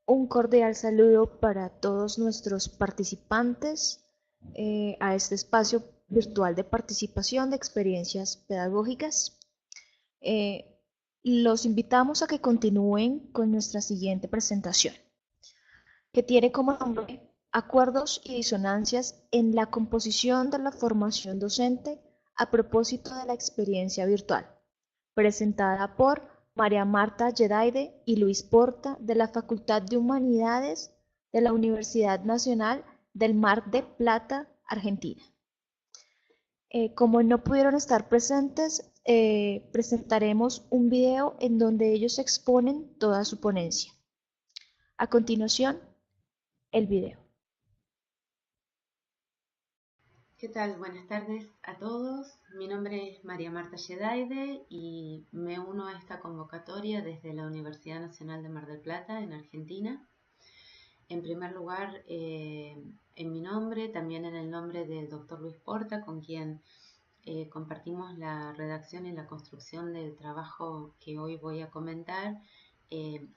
Un cordial saludo para todos nuestros participantes a este espacio virtual de participación de experiencias pedagógicas. Eh, los invitamos a que continúen con nuestra siguiente presentación, que tiene como nombre Acuerdos y disonancias en la composición de la formación docente a propósito de la experiencia virtual, presentada por María Marta Yedaide y Luis Porta de la Facultad de Humanidades de la Universidad Nacional del Mar de Plata, Argentina. Como no pudieron estar presentes, presentaremos un video en donde ellos exponen toda su ponencia. A continuación, el video. ¿Qué tal? Buenas tardes a todos. Mi nombre es María Marta Yedaide y me uno a esta convocatoria desde la Universidad Nacional de Mar del Plata, en Argentina. En primer lugar, en mi nombre, también en el nombre del doctor Luis Porta, con quien compartimos la redacción y la construcción del trabajo que hoy voy a comentar.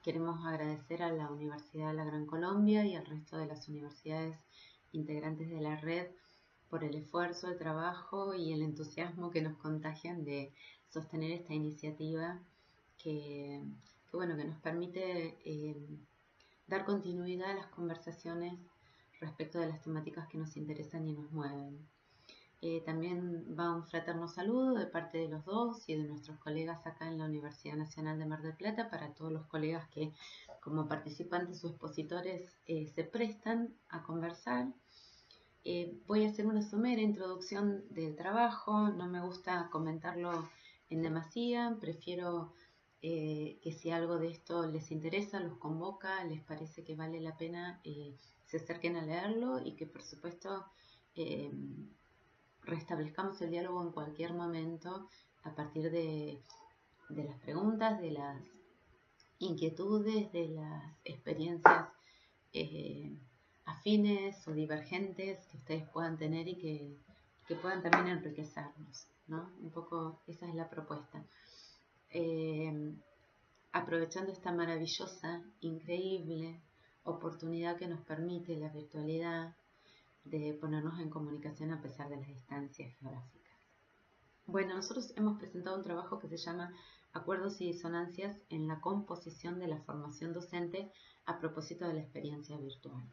Queremos agradecer a la Universidad de la Gran Colombia y al resto de las universidades integrantes de la red por el esfuerzo, el trabajo y el entusiasmo que nos contagian de sostener esta iniciativa que, que nos permite dar continuidad a las conversaciones respecto de las temáticas que nos interesan y nos mueven. También va un fraterno saludo de parte de los dos y de nuestros colegas acá en la Universidad Nacional de Mar del Plata para todos los colegas que como participantes o expositores se prestan a conversar. Voy a hacer una somera introducción del trabajo, no me gusta comentarlo en demasía, prefiero que si algo de esto les interesa, los convoca, les parece que vale la pena, se acerquen a leerlo y que por supuesto restablezcamos el diálogo en cualquier momento a partir de las preguntas, de las inquietudes, de las experiencias afines o divergentes que ustedes puedan tener y que puedan también enriquecernos, ¿no? Un poco esa es la propuesta. Aprovechando esta maravillosa, increíble oportunidad que nos permite la virtualidad de ponernos en comunicación a pesar de las distancias geográficas. Bueno, nosotros hemos presentado un trabajo que se llama Acuerdos y disonancias en la composición de la formación docente a propósito de la experiencia virtual.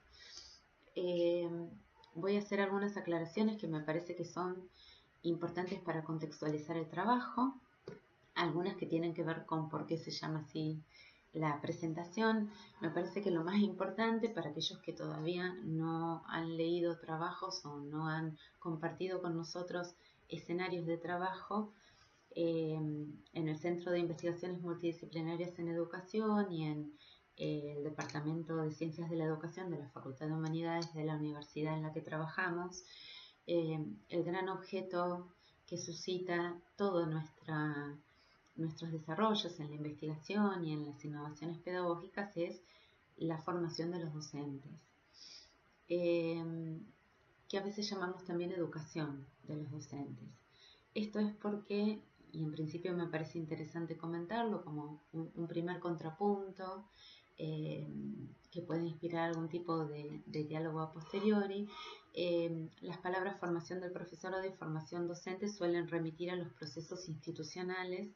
Voy a hacer algunas aclaraciones que me parece que son importantes para contextualizar el trabajo, algunas que tienen que ver con por qué se llama así la presentación. Me parece que lo más importante para aquellos que todavía no han leído trabajos o no han compartido con nosotros escenarios de trabajo en el Centro de Investigaciones Multidisciplinarias en Educación y en el Departamento de Ciencias de la Educación de la Facultad de Humanidades de la universidad en la que trabajamos, el gran objeto que suscita todos nuestros desarrollos en la investigación y en las innovaciones pedagógicas es la formación de los docentes, que a veces llamamos también educación de los docentes. Esto es porque, y en principio me parece interesante comentarlo como un primer contrapunto que puede inspirar algún tipo de diálogo a posteriori, las palabras formación del profesorado y formación docente suelen remitir a los procesos institucionales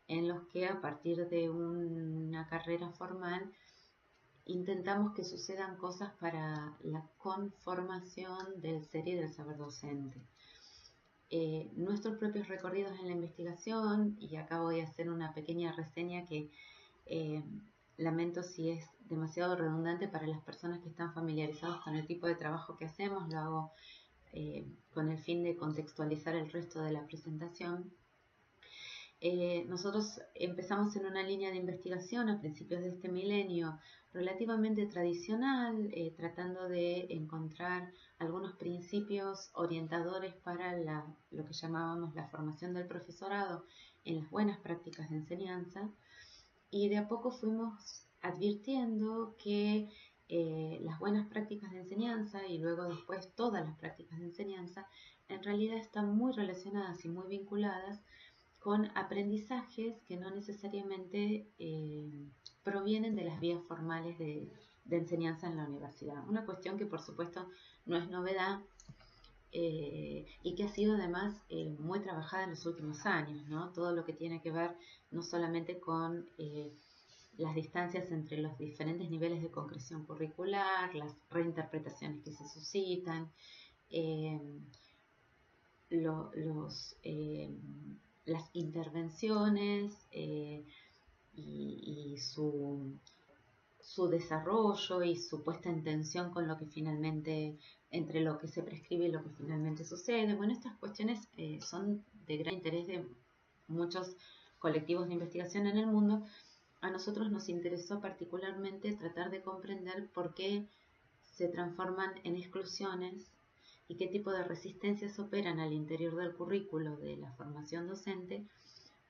en los que a partir de una carrera formal intentamos que sucedan cosas para la conformación del ser y del saber docente. Nuestros propios recorridos en la investigación, y acá voy a hacer una pequeña reseña que lamento si es demasiado redundante para las personas que están familiarizados con el tipo de trabajo que hacemos, lo hago con el fin de contextualizar el resto de la presentación. Nosotros empezamos en una línea de investigación a principios de este milenio relativamente tradicional, tratando de encontrar algunos principios orientadores para lo que llamábamos la formación del profesorado en las buenas prácticas de enseñanza, y de a poco fuimos advirtiendo que las buenas prácticas de enseñanza y luego después todas las prácticas de enseñanza en realidad están muy relacionadas y muy vinculadas con aprendizajes que no necesariamente provienen de las vías formales de de enseñanza en la universidad. Una cuestión que por supuesto no es novedad y que ha sido además muy trabajada en los últimos años, ¿no? Todo lo que tiene que ver no solamente con las distancias entre los diferentes niveles de concreción curricular, las reinterpretaciones que se suscitan, eh, las intervenciones y su desarrollo y su puesta en tensión con lo que finalmente, entre lo que se prescribe y lo que finalmente sucede. Bueno, estas cuestiones son de gran interés de muchos colectivos de investigación en el mundo. A nosotros nos interesó particularmente tratar de comprender por qué se transforman en exclusiones y qué tipo de resistencias operan al interior del currículo de la formación docente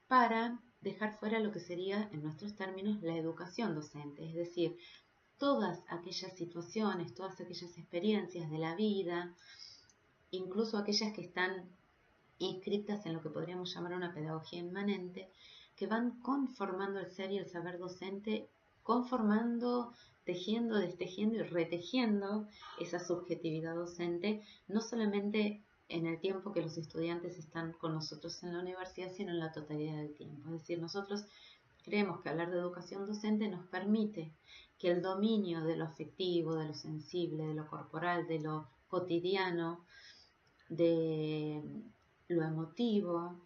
para dejar fuera lo que sería, en nuestros términos, la educación docente, es decir, todas aquellas situaciones, todas aquellas experiencias de la vida, incluso aquellas que están inscritas en lo que podríamos llamar una pedagogía inmanente, que van conformando el ser y el saber docente, conformando, tejiendo, destejiendo y retejiendo esa subjetividad docente, no solamente en el tiempo que los estudiantes están con nosotros en la universidad, sino en la totalidad del tiempo. Es decir, nosotros creemos que hablar de educación docente nos permite que el dominio de lo afectivo, de lo sensible, de lo corporal, de lo cotidiano, de lo emotivo,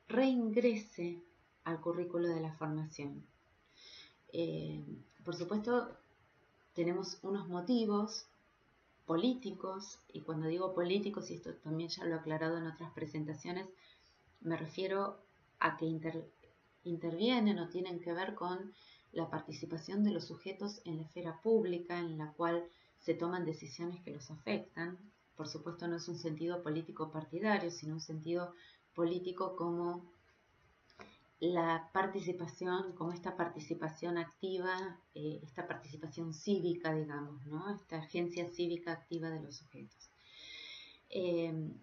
reingrese al currículo de la formación. Por supuesto, tenemos unos motivos políticos, y cuando digo políticos, y esto también ya lo he aclarado en otras presentaciones, me refiero a que intervienen o tienen que ver con la participación de los sujetos en la esfera pública, en la cual se toman decisiones que los afectan. Por supuesto, no es un sentido político partidario, sino un sentido político como la participación, como esta participación activa, esta participación cívica, digamos, ¿no? Esta agencia cívica activa de los sujetos.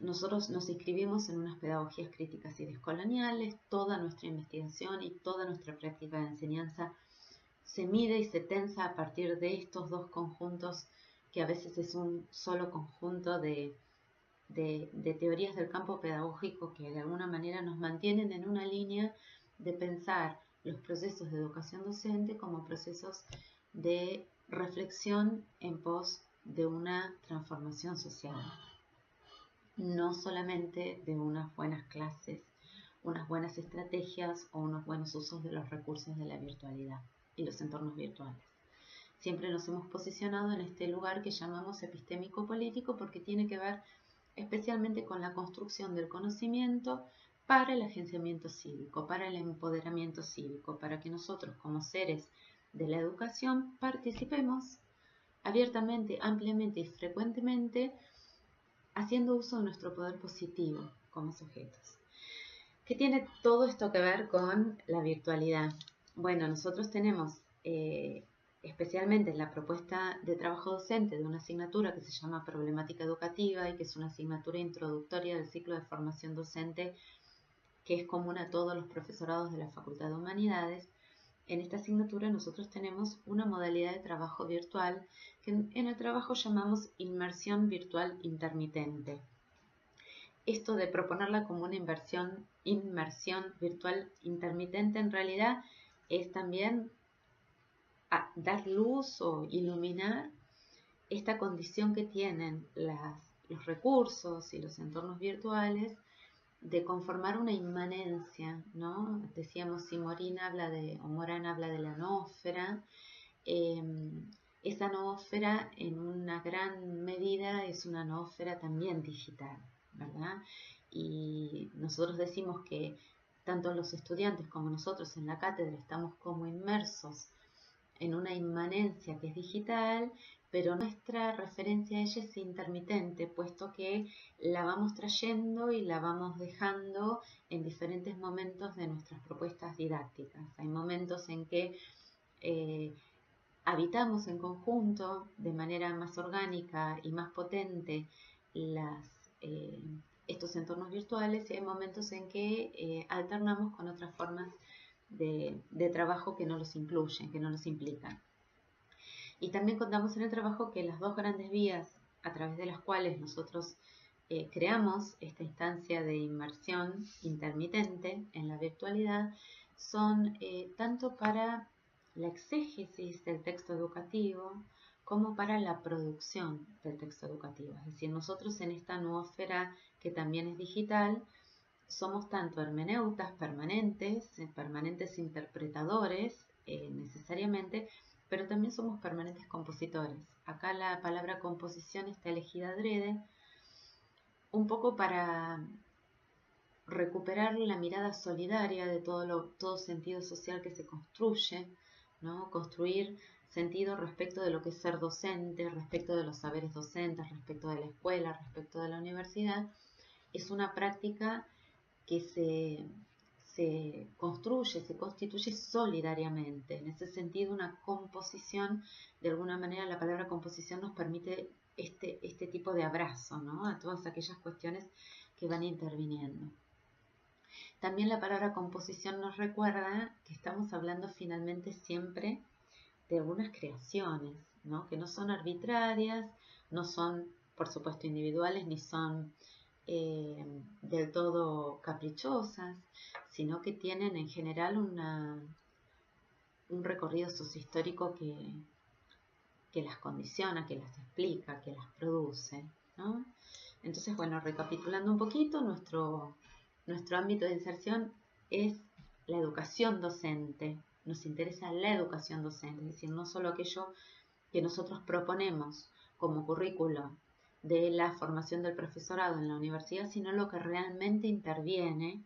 Nosotros nos inscribimos en unas pedagogías críticas y descoloniales. Toda nuestra investigación y toda nuestra práctica de enseñanza se mide y se tensa a partir de estos dos conjuntos, que a veces es un solo conjunto de teorías del campo pedagógico que de alguna manera nos mantienen en una línea de pensar los procesos de educación docente como procesos de reflexión en pos de una transformación social, no solamente de unas buenas clases, unas buenas estrategias o unos buenos usos de los recursos de la virtualidad y los entornos virtuales. Siempre nos hemos posicionado en este lugar que llamamos epistémico-político porque tiene que ver especialmente con la construcción del conocimiento para el agenciamiento cívico, para el empoderamiento cívico, para que nosotros como seres de la educación participemos abiertamente, ampliamente y frecuentemente haciendo uso de nuestro poder positivo como sujetos. ¿Qué tiene todo esto que ver con la virtualidad? Bueno, nosotros tenemos especialmente en la propuesta de trabajo docente de una asignatura que se llama Problemática Educativa y que es una asignatura introductoria del ciclo de formación docente que es común a todos los profesorados de la Facultad de Humanidades. En esta asignatura nosotros tenemos una modalidad de trabajo virtual que en el trabajo llamamos inmersión virtual intermitente. Esto de proponerla como una inmersión virtual intermitente en realidad es también dar luz o iluminar esta condición que tienen los recursos y los entornos virtuales de conformar una inmanencia, ¿no? Decíamos, si Morán habla de la noósfera, esa noósfera en una gran medida es una noósfera también digital, ¿verdad? Y nosotros decimos que tanto los estudiantes como nosotros en la cátedra estamos como inmersos en una inmanencia que es digital, pero nuestra referencia a ella es intermitente, puesto que la vamos trayendo y la vamos dejando en diferentes momentos de nuestras propuestas didácticas. Hay momentos en que habitamos en conjunto de manera más orgánica y más potente estos entornos virtuales, y hay momentos en que alternamos con otras formas de trabajo que no los incluyen, que no los implican. Y también contamos en el trabajo que las dos grandes vías a través de las cuales nosotros creamos esta instancia de inmersión intermitente en la virtualidad son tanto para la exégesis del texto educativo como para la producción del texto educativo. Es decir, nosotros en esta nuosfera que también es digital, somos tanto hermeneutas permanentes interpretadores necesariamente, pero también somos permanentes compositores. Acá la palabra composición está elegida adrede, un poco para recuperar la mirada solidaria de todo sentido social que se construye, ¿no? Construir sentido respecto de lo que es ser docente, respecto de los saberes docentes, respecto de la escuela, respecto de la universidad, es una práctica que se construye, se constituye solidariamente. En ese sentido, una composición, de alguna manera la palabra composición nos permite este tipo de abrazo, ¿no? A todas aquellas cuestiones que van interviniendo. También la palabra composición nos recuerda que estamos hablando finalmente siempre de algunas creaciones, ¿no? Que no son arbitrarias, no son, por supuesto, individuales, ni son del todo caprichosas, sino que tienen en general un recorrido sociohistórico que las condiciona, que las explica, que las produce, ¿no? Entonces, bueno, recapitulando un poquito, nuestro ámbito de inserción es la educación docente. Nos interesa la educación docente, es decir, no solo aquello que nosotros proponemos como currículo de la formación del profesorado en la universidad, sino lo que realmente interviene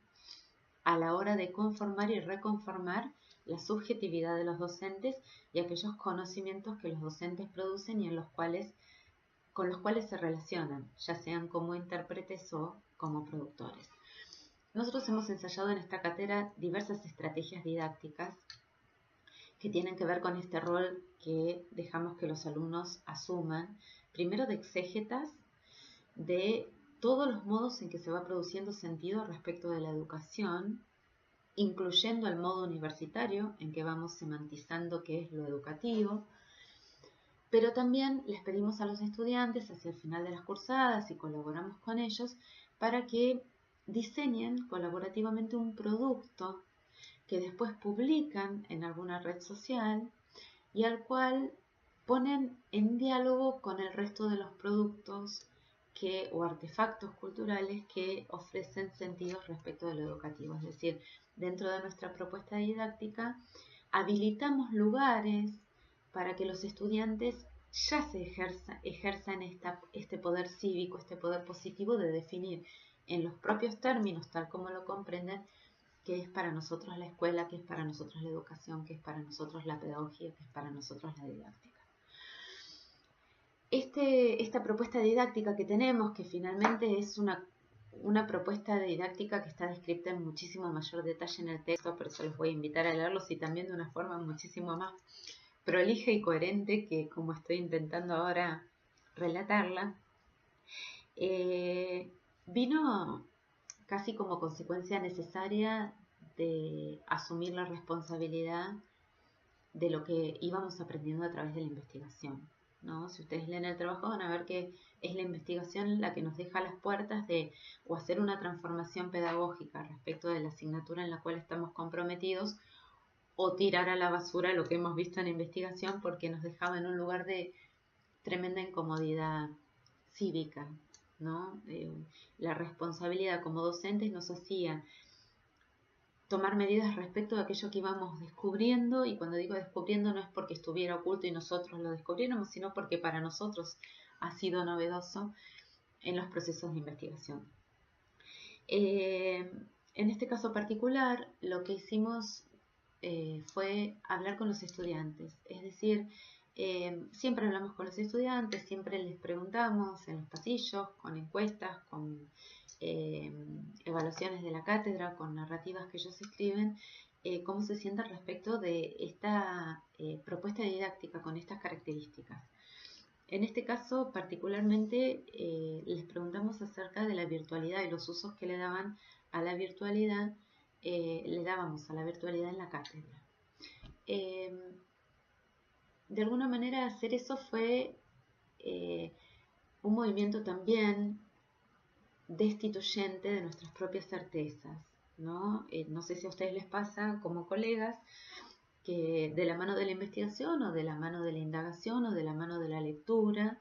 a la hora de conformar y reconformar la subjetividad de los docentes y aquellos conocimientos que los docentes producen y con los cuales se relacionan, ya sean como intérpretes o como productores. Nosotros hemos ensayado en esta cátedra diversas estrategias didácticas que tienen que ver con este rol que dejamos que los alumnos asuman, primero de exégetas de todos los modos en que se va produciendo sentido respecto de la educación, incluyendo el modo universitario en que vamos semantizando qué es lo educativo, pero también les pedimos a los estudiantes hacia el final de las cursadas y colaboramos con ellos para que diseñen colaborativamente un producto que después publican en alguna red social y al cual ponen en diálogo con el resto de los productos o artefactos culturales que ofrecen sentidos respecto de lo educativo. Es decir, dentro de nuestra propuesta didáctica habilitamos lugares para que los estudiantes ya se ejerzan este poder cívico, este poder positivo de definir en los propios términos, tal como lo comprenden, qué es para nosotros la escuela, qué es para nosotros la educación, qué es para nosotros la pedagogía, qué es para nosotros la didáctica. Esta propuesta didáctica que tenemos, que finalmente es una propuesta didáctica que está descrita en muchísimo mayor detalle en el texto, por eso les voy a invitar a leerlos y también de una forma muchísimo más prolija y coherente que como estoy intentando ahora relatarla, vino casi como consecuencia necesaria de asumir la responsabilidad de lo que íbamos aprendiendo a través de la investigación, ¿no? Si ustedes leen el trabajo van a ver que es la investigación la que nos deja las puertas de o hacer una transformación pedagógica respecto de la asignatura en la cual estamos comprometidos o tirar a la basura lo que hemos visto en la investigación porque nos dejaba en un lugar de tremenda incomodidad cívica, ¿no? La responsabilidad como docentes nos hacía tomar medidas respecto de aquello que íbamos descubriendo, y cuando digo descubriendo no es porque estuviera oculto y nosotros lo descubriéramos, sino porque para nosotros ha sido novedoso en los procesos de investigación. En este caso particular, lo que hicimos fue hablar con los estudiantes, es decir, siempre hablamos con los estudiantes, siempre les preguntamos en los pasillos, con encuestas, con evaluaciones de la cátedra, con narrativas que ellos escriben, cómo se sienten respecto de esta propuesta didáctica con estas características. En este caso, particularmente, les preguntamos acerca de la virtualidad y los usos que le daban a la virtualidad, le dábamos a la virtualidad en la cátedra. de alguna manera hacer eso fue un movimiento también destituyente de nuestras propias certezas, ¿no? No sé si a ustedes les pasa como colegas que de la mano de la investigación o de la mano de la indagación o de la mano de la lectura,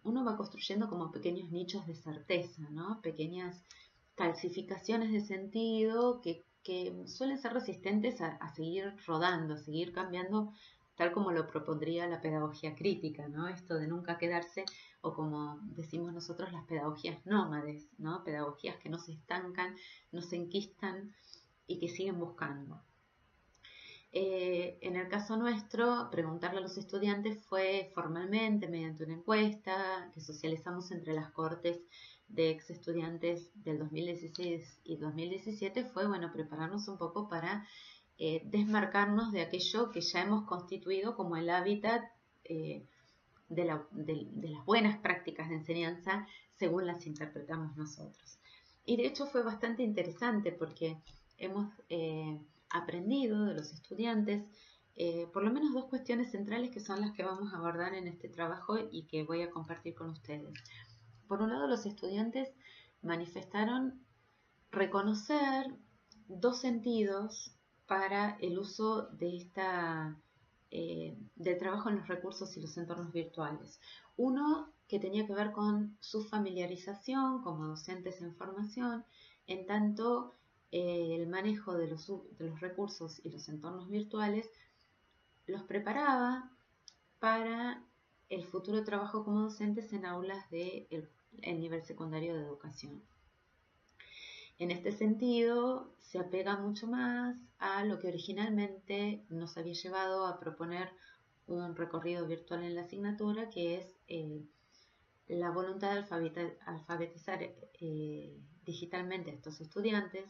uno va construyendo como pequeños nichos de certeza, ¿no? Pequeñas calcificaciones de sentido que suelen ser resistentes a seguir rodando, a seguir cambiando, tal como lo propondría la pedagogía crítica, ¿no? Esto de nunca quedarse, o como decimos nosotros, las pedagogías nómades, ¿no? Pedagogías que no se estancan, no se enquistan y que siguen buscando. En el caso nuestro, preguntarle a los estudiantes fue formalmente mediante una encuesta que socializamos entre las cohortes de ex estudiantes del 2016 y 2017, fue, bueno, prepararnos un poco para desmarcarnos de aquello que ya hemos constituido como el hábitat de las buenas prácticas de enseñanza según las interpretamos nosotros. Y de hecho fue bastante interesante porque hemos aprendido de los estudiantes por lo menos dos cuestiones centrales que son las que vamos a abordar en este trabajo y que voy a compartir con ustedes. Por un lado, los estudiantes manifestaron reconocer dos sentidos para el uso de del trabajo en los recursos y los entornos virtuales. Uno que tenía que ver con su familiarización como docentes en formación, en tanto el manejo de los recursos y los entornos virtuales los preparaba para el futuro trabajo como docentes en aulas del nivel secundario de educación. En este sentido, se apega mucho más a lo que originalmente nos había llevado a proponer un recorrido virtual en la asignatura, que es la voluntad de alfabetizar digitalmente a estos estudiantes,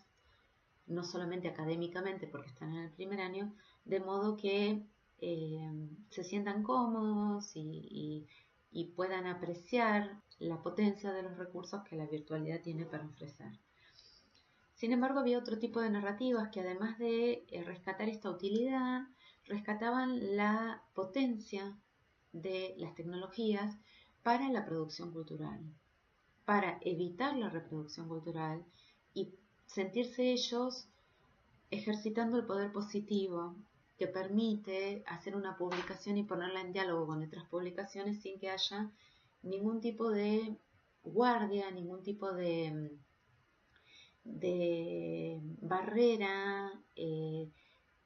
no solamente académicamente porque están en el primer año, de modo que se sientan cómodos y puedan apreciar la potencia de los recursos que la virtualidad tiene para ofrecer. Sin embargo, había otro tipo de narrativas que además de rescatar esta utilidad, rescataban la potencia de las tecnologías para la producción cultural, para evitar la reproducción cultural y sentirse ellos ejercitando el poder positivo que permite hacer una publicación y ponerla en diálogo con otras publicaciones sin que haya ningún tipo de guardia, ningún tipo de barrera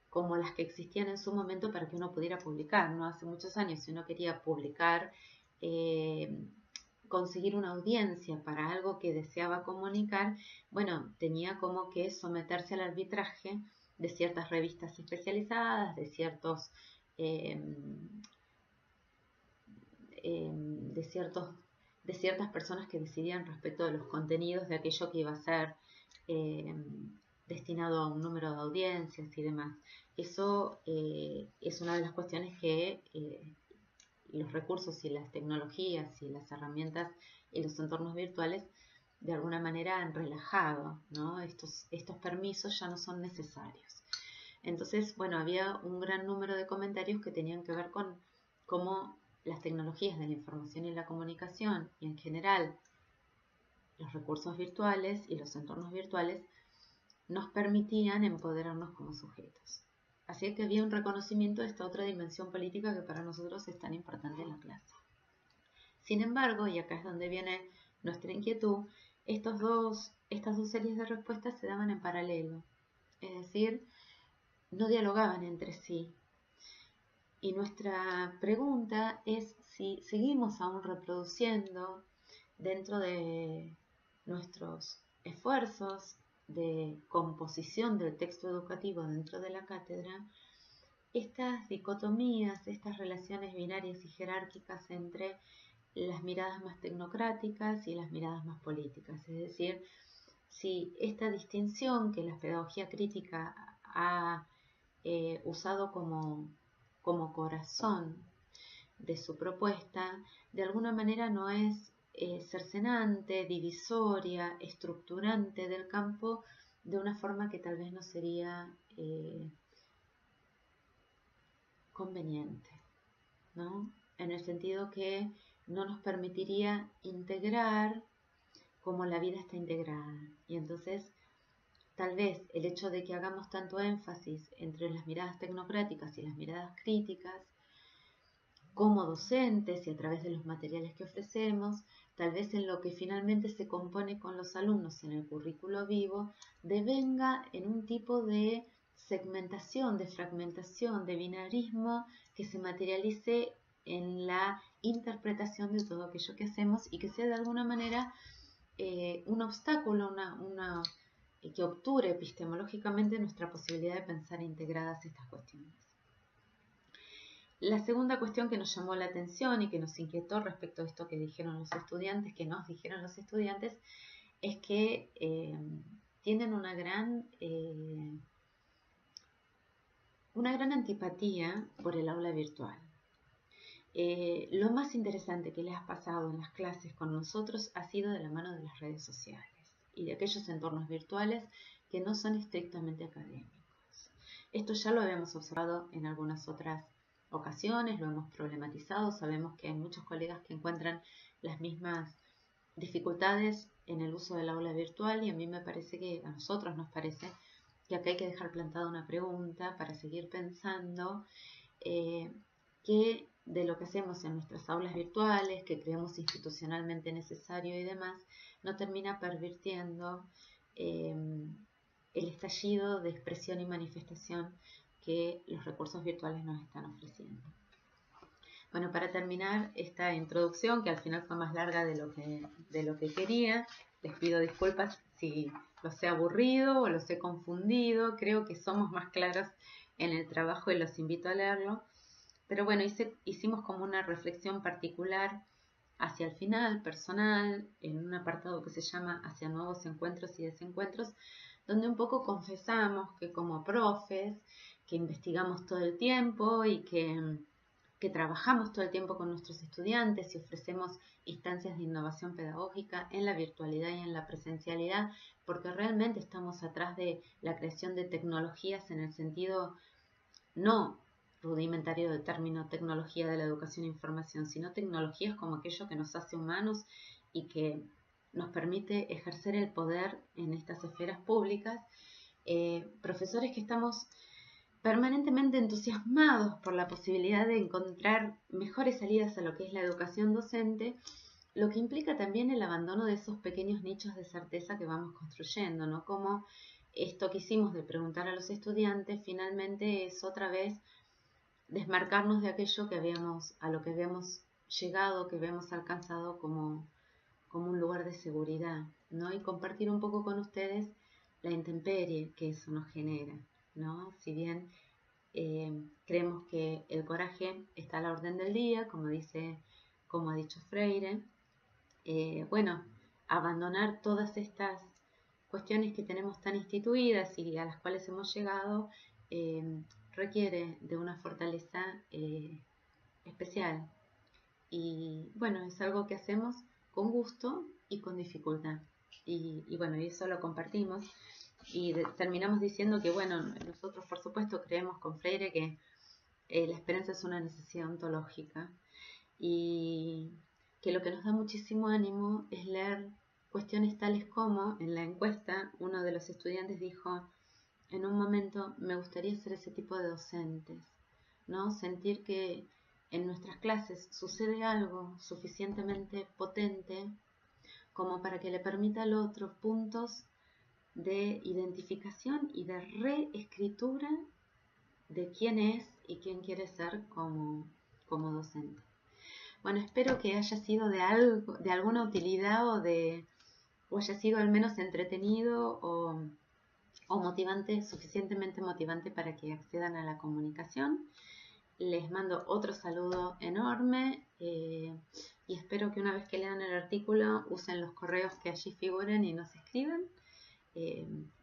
como las que existían en su momento para que uno pudiera publicar, ¿no? Hace muchos años, si uno quería publicar, conseguir una audiencia para algo que deseaba comunicar, bueno, tenía como que someterse al arbitraje de ciertas revistas especializadas, de ciertos de ciertas personas que decidían respecto de los contenidos de aquello que iba a ser destinado a un número de audiencias y demás. Eso es una de las cuestiones que los recursos y las tecnologías y las herramientas y los entornos virtuales de alguna manera han relajado, ¿no? Estos permisos ya no son necesarios. Entonces, bueno, había un gran número de comentarios que tenían que ver con cómo las tecnologías de la información y la comunicación y en general los recursos virtuales y los entornos virtuales nos permitían empoderarnos como sujetos. Así que había un reconocimiento de esta otra dimensión política que para nosotros es tan importante en la clase. Sin embargo, y acá es donde viene nuestra inquietud, estas dos series de respuestas se daban en paralelo, es decir, no dialogaban entre sí. Y nuestra pregunta es si seguimos aún reproduciendo dentro de nuestros esfuerzos de composición del texto educativo dentro de la cátedra, estas dicotomías, estas relaciones binarias y jerárquicas entre las miradas más tecnocráticas y las miradas más políticas. Es decir, si esta distinción que la pedagogía crítica ha usado como corazón de su propuesta, de alguna manera no es cercenante, divisoria, estructurante del campo de una forma que tal vez no sería conveniente. ¿no? En el sentido que no nos permitiría integrar como la vida está integrada. Y entonces, tal vez el hecho de que hagamos tanto énfasis entre las miradas tecnocráticas y las miradas críticas, como docentes y a través de los materiales que ofrecemos, tal vez en lo que finalmente se compone con los alumnos en el currículo vivo, devenga en un tipo de segmentación, de fragmentación, de binarismo que se materialice en la interpretación de todo aquello que hacemos y que sea de alguna manera un obstáculo, que obture epistemológicamente nuestra posibilidad de pensar integradas estas cuestiones. La segunda cuestión que nos llamó la atención y que nos inquietó respecto a esto que dijeron los estudiantes, es que tienen una gran antipatía por el aula virtual. Lo más interesante que les ha pasado en las clases con nosotros ha sido de la mano de las redes sociales y de aquellos entornos virtuales que no son estrictamente académicos. Esto ya lo habíamos observado en algunas otras ocasiones, lo hemos problematizado, sabemos que hay muchos colegas que encuentran las mismas dificultades en el uso del aula virtual y a mí me parece que, a nosotros nos parece, que acá hay que dejar plantada una pregunta para seguir pensando que de lo que hacemos en nuestras aulas virtuales, que creemos institucionalmente necesario y demás, no termina pervirtiendo el estallido de expresión y manifestación que los recursos virtuales nos están ofreciendo. Bueno, para terminar esta introducción, que al final fue más larga de lo que quería, les pido disculpas si los he aburrido o los he confundido. Creo que somos más claros en el trabajo y los invito a leerlo. Pero bueno, hicimos como una reflexión particular hacia el final, personal, en un apartado que se llama Hacia nuevos encuentros y desencuentros, donde un poco confesamos que como profes, que investigamos todo el tiempo y que trabajamos todo el tiempo con nuestros estudiantes y ofrecemos instancias de innovación pedagógica en la virtualidad y en la presencialidad, porque realmente estamos atrás de la creación de tecnologías en el sentido no rudimentario del término tecnología de la educación e información, sino tecnologías como aquello que nos hace humanos y que nos permite ejercer el poder en estas esferas públicas. Profesores que estamos permanentemente entusiasmados por la posibilidad de encontrar mejores salidas a lo que es la educación docente, lo que implica también el abandono de esos pequeños nichos de certeza que vamos construyendo, ¿no? Como esto que hicimos de preguntar a los estudiantes finalmente es otra vez desmarcarnos de aquello a lo que habíamos llegado, que habíamos alcanzado como un lugar de seguridad, ¿no? Y compartir un poco con ustedes la intemperie que eso nos genera, ¿no? Si bien creemos que el coraje está a la orden del día, como ha dicho Freire, bueno, abandonar todas estas cuestiones que tenemos tan instituidas y a las cuales hemos llegado requiere de una fortaleza especial. Y bueno, es algo que hacemos con gusto y con dificultad. Y bueno, y eso lo compartimos. Y terminamos diciendo que, bueno, nosotros por supuesto creemos con Freire que la esperanza es una necesidad ontológica y que lo que nos da muchísimo ánimo es leer cuestiones tales como, en la encuesta, uno de los estudiantes dijo, en un momento me gustaría ser ese tipo de docentes, ¿no? Sentir que en nuestras clases sucede algo suficientemente potente como para que le permita al otro puntos de identificación y de reescritura de quién es y quién quiere ser como docente. Bueno, espero que haya sido de alguna utilidad o haya sido al menos entretenido o motivante, suficientemente motivante para que accedan a la comunicación. Les mando otro saludo enorme y espero que una vez que lean el artículo usen los correos que allí figuren y nos escriban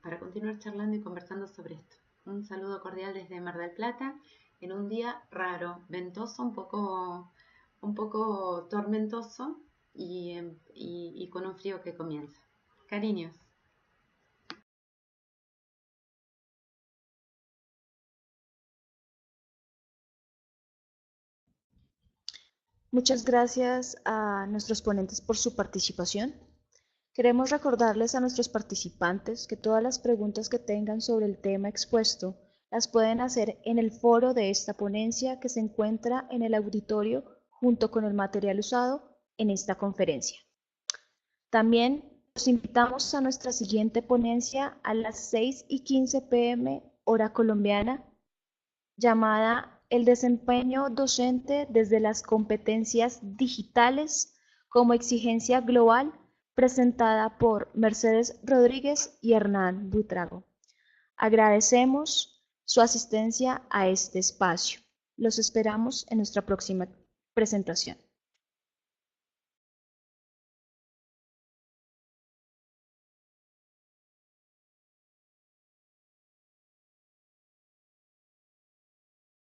para continuar charlando y conversando sobre esto. Un saludo cordial desde Mar del Plata en un día raro, ventoso, un poco tormentoso y con un frío que comienza. Cariños. Muchas gracias a nuestros ponentes por su participación. Queremos recordarles a nuestros participantes que todas las preguntas que tengan sobre el tema expuesto las pueden hacer en el foro de esta ponencia que se encuentra en el auditorio junto con el material usado en esta conferencia. También los invitamos a nuestra siguiente ponencia a las 6:15 p.m. hora colombiana, llamada El desempeño docente desde las competencias digitales como exigencia global, presentada por Mercedes Rodríguez y Hernán Buitrago. Agradecemos su asistencia a este espacio. Los esperamos en nuestra próxima presentación.